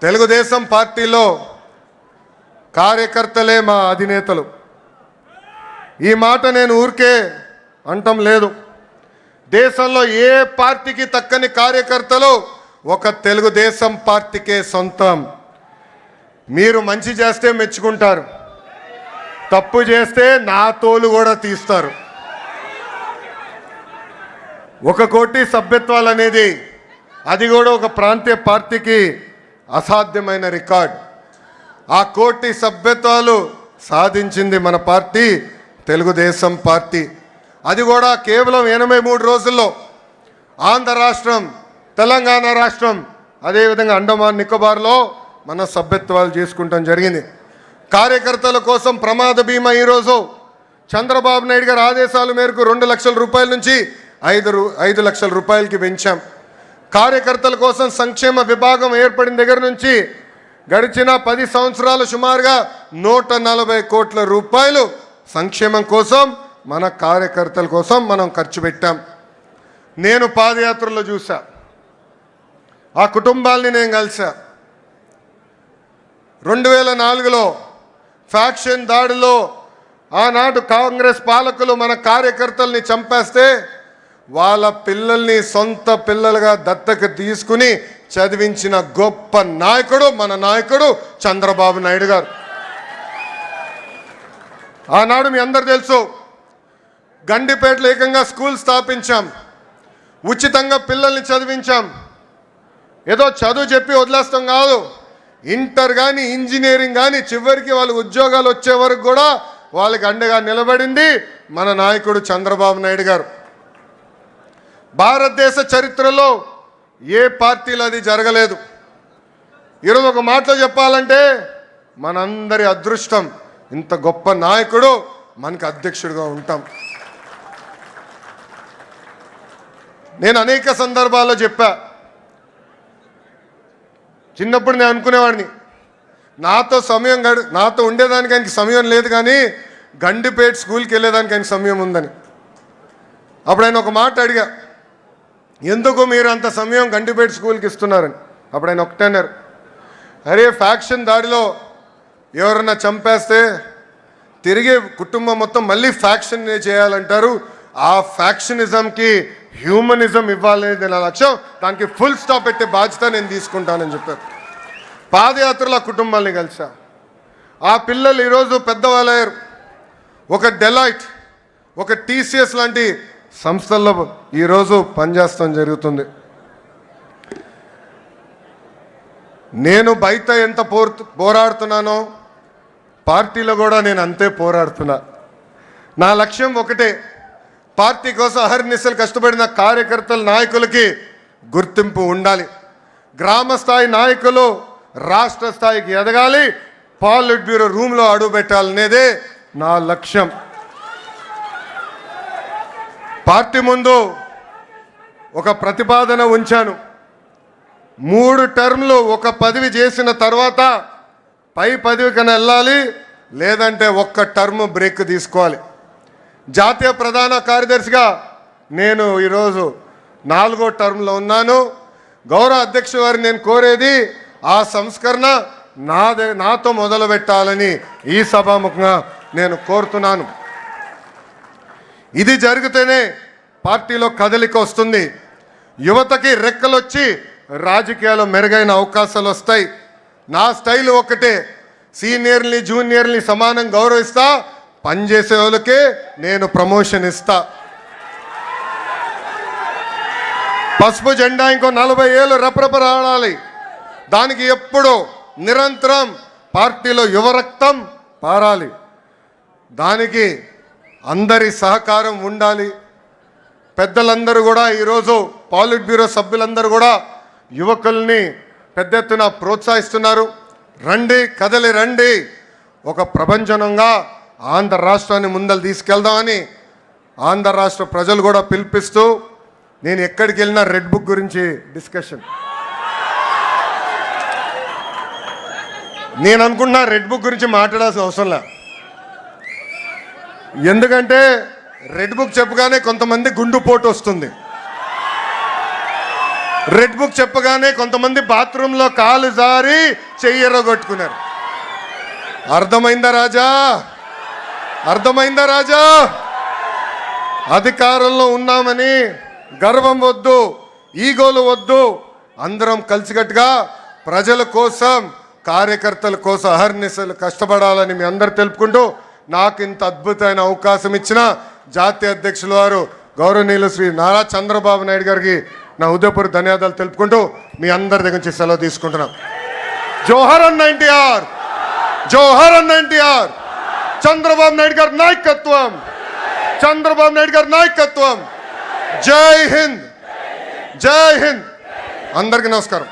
తెలుగుదేశం పార్టీలో కార్యకర్తలే మా అధినేతలు. ఈ మాట నేను ఊరికే అంటం లేదు. దేశంలో ఏ పార్టీకి తక్కని కార్యకర్తలు ఒక తెలుగుదేశం పార్టీకే సొంతం. మీరు మంచి చేస్తే మెచ్చుకుంటారు, తప్పు చేస్తే నా తోలు కూడా తీస్తారు. ఒక కోటి సభ్యత్వాలు అనేది అది కూడా ఒక ప్రాంతీయ పార్టీకి అసాధ్యమైన రికార్డ్. ఆ కోటి సభ్యత్వాలు సాధించింది మన పార్టీ తెలుగుదేశం పార్టీ. అది కూడా కేవలం 83 రోజుల్లో. ఆంధ్ర రాష్ట్రం, తెలంగాణ రాష్ట్రం, అదేవిధంగా అండమాన్ నికోబార్లో మన సభ్యత్వాలు చేసుకుంటాం జరిగింది. కార్యకర్తల కోసం ప్రమాద బీమా ఈరోజు చంద్రబాబు నాయుడు గారి ఆదేశాల మేరకు 2 లక్షల రూపాయల నుంచి 5 లక్షల రూపాయలకి పెంచాం. కార్యకర్తల కోసం సంక్షేమ విభాగం ఏర్పడిన దగ్గర నుంచి గడిచిన 10 సంవత్సరాలు సుమారుగా 140 కోట్ల రూపాయలు సంక్షేమం కోసం, మన కార్యకర్తల కోసం మనం ఖర్చు పెట్టాం. నేను పాదయాత్రలో చూసా, ఆ కుటుంబాలని నేను కలిసా. 2004లో ఫ్యాక్షన్ దాడిలో ఆనాడు కాంగ్రెస్ పాలకులు మన కార్యకర్తల్ని చంపేస్తే వాళ్ళ పిల్లల్ని సొంత పిల్లలుగా దత్తకు తీసుకుని చదివించిన గొప్ప నాయకుడు మన నాయకుడు చంద్రబాబు నాయుడు గారు. ఆనాడు మీ అందరు తెలుసు, గండిపేటలో ఏకంగా స్కూల్ స్థాపించాం, ఉచితంగా పిల్లల్ని చదివించాం. ఏదో చదువు చెప్పి వదిలేస్తాం కాదు, ఇంటర్ కానీ ఇంజనీరింగ్ కానీ చివరికి వాళ్ళ ఉద్యోగాలు వచ్చే వరకు కూడా వాళ్ళకి అండగా నిలబడింది మన నాయకుడు చంద్రబాబు నాయుడు గారు. భారతదేశ చరిత్రలో ఏ పార్టీలో అది జరగలేదు. ఈరోజు ఒక మాటలో చెప్పాలంటే మనందరి అదృష్టం, ఇంత గొప్ప నాయకుడు మనకి అధ్యక్షుడిగా ఉంటాం. నేను అనేక సందర్భాల్లో చెప్పా, చిన్నప్పుడు నేను అనుకునేవాడిని నాతో ఉండేదానికి ఆయనకి సమయం లేదు, కానీ గండిపేట స్కూల్కి వెళ్ళేదానికి ఆయనకి సమయం ఉందని. అప్పుడు ఆయన ఒక మాట అడిగా, ఎందుకు మీరు అంత సమయం గండిపేట స్కూల్కి ఇస్తున్నారని. అప్పుడు ఆయన ఒకటే అన్నారు, అరే ఫ్యాక్షన్ దాడిలో ఎవరన్నా చంపేస్తే తిరిగి కుటుంబం మొత్తం మళ్ళీ ఫ్యాక్షన్ చేయాలంటారు, ఆ ఫ్యాక్షనిజంకి హ్యూమనిజం ఇవ్వాలనేది నా లక్ష్యం, దానికి ఫుల్ స్టాప్ పెట్టే బాధ్యత నేను తీసుకుంటానని చెప్పారు. పాదయాత్రలో కుటుంబాలని కలిసా. ఆ పిల్లలు ఈరోజు పెద్దవాళ్ళయ్యారు. ఒక డెలాయిట్, ఒక టీసీఎస్ లాంటి సంస్థల్లో ఈరోజు పనిచేస్తాం జరుగుతుంది. నేను బయట ఎంత పోరాడుతున్నానో పార్టీలో కూడా నేను అంతే పోరాడుతున్నా. నా లక్ష్యం ఒకటే, పార్టీ కోసం అహర్నిశలు కష్టపడిన కార్యకర్తల నాయకులకి గుర్తింపు ఉండాలి. గ్రామ స్థాయి నాయకులు రాష్ట్ర స్థాయికి ఎదగాలి, పాలిట్ బ్యూరో రూమ్లో అడుగు పెట్టాలనేదే నా లక్ష్యం. పార్టీ ముందు ఒక ప్రతిపాదన ఉంచాను. 3 టర్మ్లు ఒక పదవి చేసిన తర్వాత పై పదవి కన్నా వెళ్ళాలి, లేదంటే ఒక్క టర్మ్ బ్రేక్ తీసుకోవాలి. జాతీయ ప్రధాన కార్యదర్శిగా నేను ఈరోజు 4వ టర్మ్లో ఉన్నాను. గౌరవ అధ్యక్షుల వారిని నేను కోరేది, ఆ సంస్కరణ నాతో మొదలు పెట్టాలని ఈ సభాముఖంగా నేను కోరుతున్నాను. ఇది జరిగితేనే పార్టీలో కదలిక వస్తుంది, యువతకి రెక్కలొచ్చి రాజకీయాల్లో మెరుగైన అవకాశాలు వస్తాయి. నా స్టైల్ ఒకటే, సీనియర్ని జూనియర్ని సమానం గౌరవిస్తా, పనిచేసే వాళ్ళకే నేను ప్రమోషన్ ఇస్తా. పసుపు జెండా ఇంకో 40 ఏళ్ళు రెపరెపలాడాలి. దానికి ఎప్పుడు నిరంతరం పార్టీలో యువరక్తం పారాలి. దానికి అందరి సహకారం ఉండాలి. పెద్దలందరూ కూడా ఈరోజు పాలిట్ బ్యూరో సభ్యులందరూ కూడా యువకుల్ని పెద్ద ఎత్తున ప్రోత్సహిస్తున్నారు. రండి, కదలి రండి, ఒక ప్రపంచంగా ఆంధ్ర రాష్ట్రాన్ని ముందలు తీసుకెళ్దామని ఆంధ్ర రాష్ట్ర ప్రజలు కూడా పిలిపిస్తూ, నేను ఎక్కడికి వెళ్ళినా రెడ్ బుక్ గురించి డిస్కషన్. నేను అనుకుంటున్నా రెడ్ బుక్ గురించి మాట్లాడాల్సిన అవసరం లే. ఎందుకంటే రెడ్ బుక్ చెప్పగానే కొంతమంది గుండుపోటు వస్తుంది. రెడ్ బుక్ చెప్పగానే కొంతమంది బాత్రూంలో కాలు జారి చెయ్యరగొట్టుకున్నారు. అర్థమైందా రాజా? అర్థమైందా రాజా? అధికారంలో ఉన్నామని గర్వం వద్దు, ఈగోలు వద్దు. అందరం కలిసికట్టుగా ప్రజల కోసం, కార్యకర్తల కోసం అహర్నిశలు కష్టపడాలని మీ అందరు తెలుపుకుంటూ, నాకు ఇంత అద్భుతమైన అవకాశం ఇచ్చిన జాతీయ అధ్యక్షుల వారు గౌరవనీయులు శ్రీ నారా చంద్రబాబు నాయుడు గారికి నా హృదయపూర్వక ధన్యవాదాలు తెలుపుకుంటూ మీ అందరి దగ్గర నుంచి సెలవు తీసుకుంటున్నాం. జోహర్ అన్న ఎన్టీఆర్, జోహర్ అన్న ఎన్టీఆర్. చంద్రబాబు నాయుడు గారి నాయకత్వం, చంద్రబాబు నాయుడు గారి నాయకత్వం. జై హింద్, జై హింద్. అందరికీ నమస్కారం.